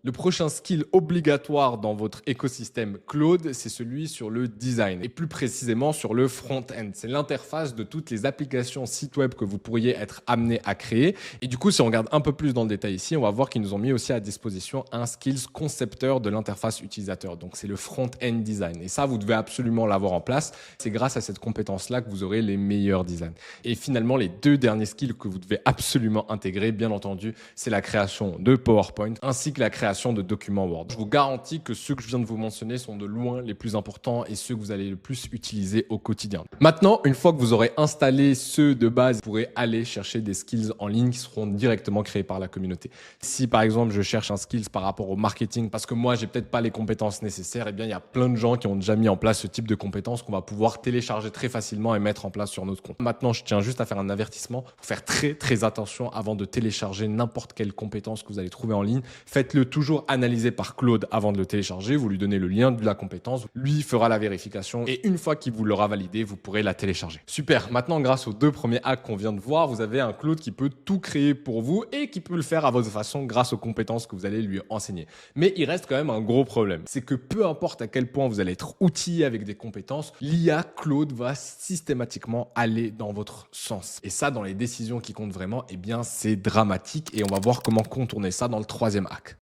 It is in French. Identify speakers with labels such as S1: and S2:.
S1: Le prochain skill obligatoire dans votre écosystème Claude, c'est celui sur le design et plus précisément sur le front-end. C'est l'interface de toutes les applications sites web que vous pourriez être amené à créer. Et du coup, si on regarde un peu plus dans le détail ici, on va voir qu'ils nous ont mis aussi à disposition un skills concepteur de l'interface utilisateur. Donc, c'est le front-end design. Et ça, vous devez absolument l'avoir en place. C'est grâce à cette compétence-là que vous aurez les meilleurs designs. Et finalement, les deux derniers skills que vous devez absolument intégrer, bien entendu, c'est la création de PowerPoint ainsi que la création de documents Word. Je vous garantis que ceux que je viens de vous mentionner sont de loin les plus importants et ceux que vous allez le plus utiliser au quotidien. Maintenant, une fois que vous aurez installé ceux de base, vous pourrez aller chercher des skills en ligne qui seront directement créés par la communauté. Si par exemple, je cherche un skills par rapport au marketing parce que moi, j'ai peut-être pas les compétences nécessaires, eh bien, il y a plein de gens qui ont déjà mis en place ce type de compétences qu'on va pouvoir télécharger très facilement et mettre en place sur notre compte. Maintenant, je tiens juste à faire un avertissement. Faut faire très attention avant de télécharger n'importe quelle compétence que vous allez trouver en ligne. Faites-le toujours analysé par Claude avant de le télécharger. Vous lui donnez le lien de la compétence. Lui fera la vérification et une fois qu'il vous l'aura validé, vous pourrez la télécharger. Super. Maintenant, grâce aux deux premiers hacks qu'on vient de voir, vous avez un Claude qui peut tout créer pour vous et qui peut le faire à votre façon grâce aux compétences que vous allez lui enseigner. Mais il reste quand même un gros problème. C'est que peu importe à quel point vous allez être outillé avec des compétences, l'IA Claude va systématiquement aller dans votre sens. Et ça, dans les décisions qui comptent vraiment, eh bien, c'est dramatique et on va voir comment contourner ça dans le troisième hack.